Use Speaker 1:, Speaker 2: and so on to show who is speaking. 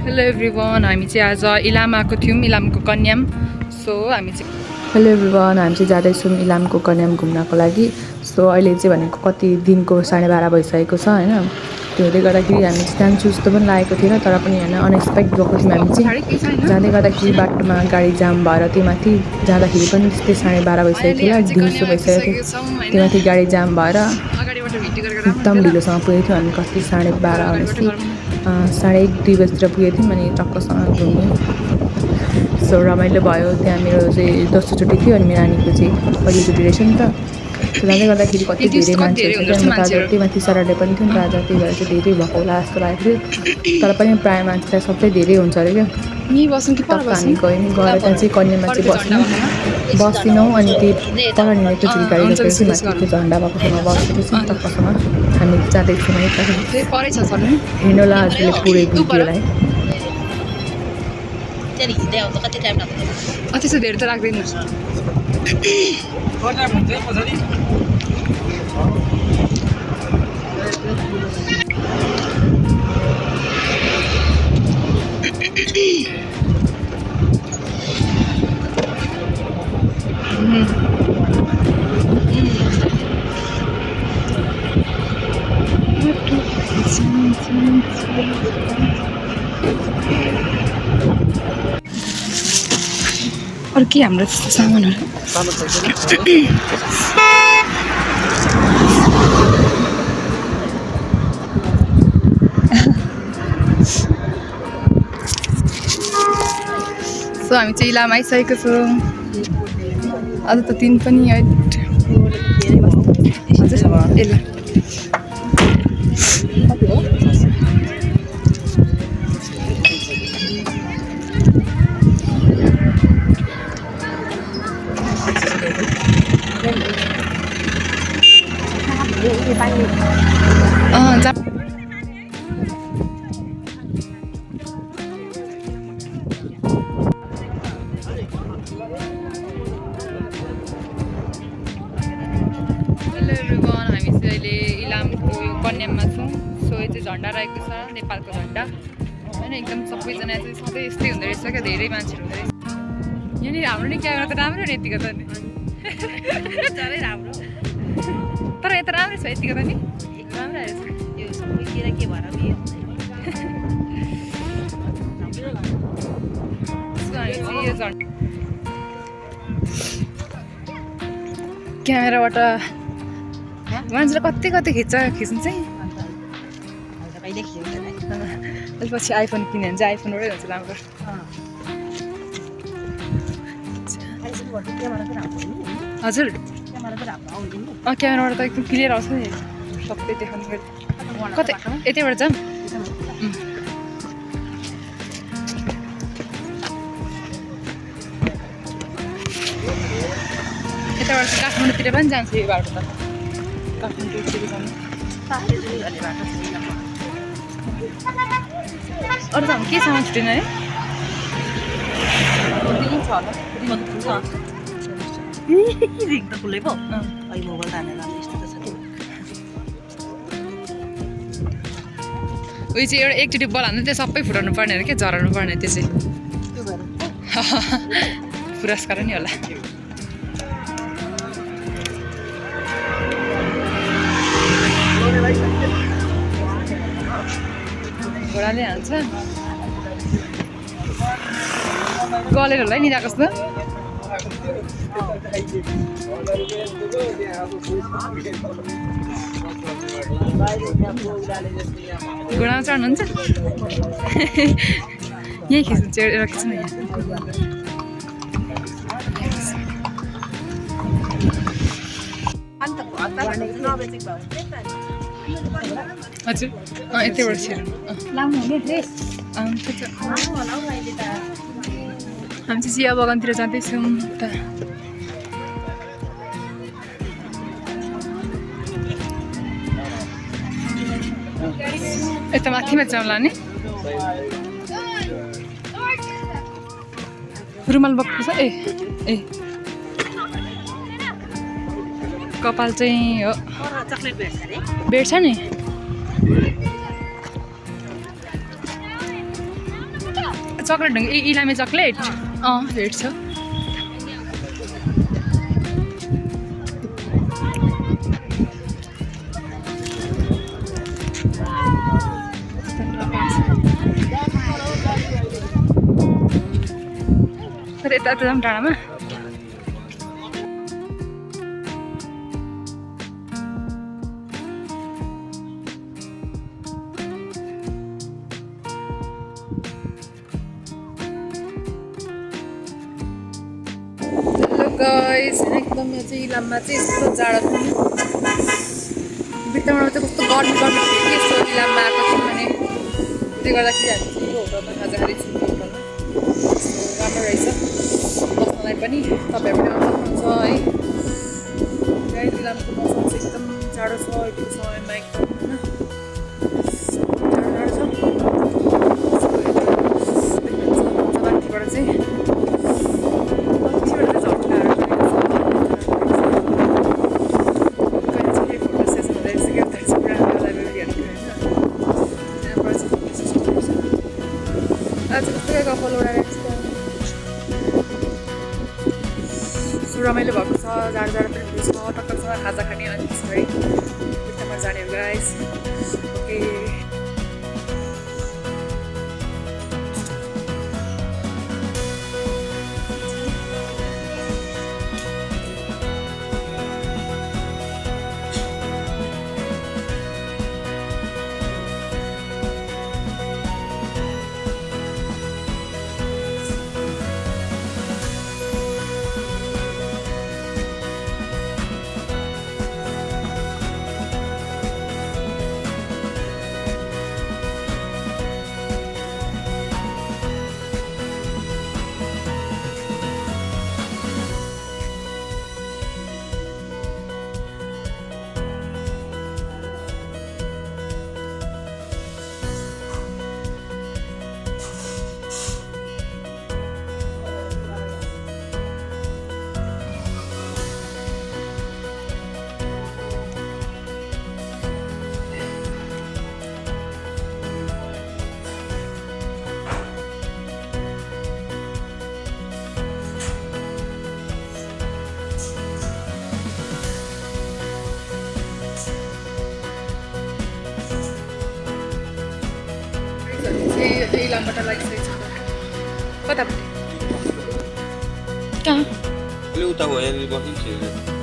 Speaker 1: Hello everyone, हामी चाहिँ आज इलाम आएको थियौँ, इलामको कन्याम। सो हामी चाहिँ हेलो एभ्रिवान, हामी चाहिँ जाँदैछौँ इलामको कन्याम घुम्नको लागि। सो अहिले चाहिँ भनेको कति दिनको 12:30 भइसकेको छ होइन। त्यसले गर्दाखेरि हामी चाहिँ जान्छु जस्तो पनि लागेको थिएन, तर पनि होइन अनएक्सपेक्ट गएको थियौँ। हामी चाहिँ जाँदै गर्दाखेरि बाटोमा गाडी जाम भएर त्यो माथि जाँदाखेरि पनि त्यस्तै 12:30 भइसकेको थियो, दिउँसो भइसकेको थियो। त्यो माथि गाडी जाम भएर एकदम ढिलोसँग पुगेको थियौँ हामी। कति 12:30 भनेपछि 1:30-2 बजीतिर पुगेको थियौँ अनि टक्कसँग घुम्यौँ। सो रमाइलो भयो। त्यहाँ मेरो चाहिँ दोस्रो चोटि थियो अनि मेरो नानीको चाहिँ पहिलोचोटि रहेछ नि त। जाँदै गर्दाखेरि कति धेरै मान्छेहरू थियो। म त आज त्यही माथि सटरडे पनि थियो नि त आज, त्यही भएर चाहिँ धेरै भएको होला जस्तो लागेको थियो। तर पनि प्रायः मान्छेलाई सबै धेरै हुन्छ अरे क्या। हामी गयौँ, गएर त्यहाँ चाहिँ कन्यामा चाहिँ बसिनौँ अनि त्यही तलनिर त्यो चाहिँ गाडी रोकेर चाहिँ माथि त्यो झन्डा भएको ठाउँमा बसेको चाहिँ टक्कसँग हामी जाँदैछौँ है त। हेर्नुहोला हजुरले पुरै भिडियोलाई। त्यसो धेरै त लाग्दैन। और के हाम्रो त्यस्तो सामानहरू सो हामी चाहिँ इलाम आइसकेको छौँ। आज त 3 पनि कन्याममा छौँ। सो यो चाहिँ झन्डा रहेको छ, नेपालको झन्डा होइन। एकदम सबैजना चाहिँ सधैँ यस्तै हुँदो रहेछ क्या, धेरै मान्छेहरू हुँदो रहेछ यहाँनिर। हाम्रो नि क्यामेरा त राम्रो नि यतिको त नि, झनै राम्रो। तर यता राम्रै छ यतिको त नि, राम्रो रहेछ। यो सबैतिर के भएर क्यामेराबाट मान्छेले कति खिच्नु चाहिँ। पछि आइफोन किन्यो भने चाहिँ आइफोनबाटै हुन्छ राम्रो। हजुर क्यामेराबाट त एकदम क्लियर आउँछ नि, सबै देखाउनु। कतै यतैबाट जाऊँ। यताबाट चाहिँ काठमाडौँतिर पनि जान्छ यो बाटो त। काठमाडौँतिर जानु अरू त के सामान छुटेन है। उयो चाहिँ एउटा एकचोटि बल हान्दा त्यो सबै फुटाउनु पर्ने हो क्या, झराउनु पर्ने। त्यो चाहिँ पुरस्कार नि होला। घोडाले हाल्छ गलेर होला नि जस्तो। घोडामा चढ्नुहुन्छ यहीँ खिच्नु चाहिँ एउटा खिच्नु यहाँ। हजुर यतैबाट छिर्नु हामी चाहिँ चिया बगानतिर जाँदैछौँ त। यता माथिमा जाउँला नि। रुमाल बोक्नु छ। ए कपाल चाहिँ हो भेट्छ नि। चक्लेट इलामे चक्लेट हेर्छ यता जाऊँ डाँडामा गाइस एकदम यो चाहिँ इलाममा चाहिँ यस्तो जाडो थियो नि भित्तामा चाहिँ कस्तो गर्मी गर्मी थियो कि यस्तो इलाममा आएको थियो भने त्यसले गर्दाखेरि हामी चाहिँ यो होटलमा खाजा खाँदैछु होटलमा राम्रो रहेछ बस्नलाई पनि तपाईँहरू पनि आउनु सक्नुहुन्छ है गाइस इलामको मौसम चाहिँ एकदम जाडो छ अहिलेको समयमा एकदम होइन जाडो छ माथिबाट चाहिँ रमाइलो भएको छ जाडो जाडो पनि छ टक्करसँग खाजा खाने अनि त्यसरी बित्थामा जाने हो गाइस ओके इलामबाट लागिसकेको छ कतापट्टि कहाँ
Speaker 2: उता भयो बसिन्छ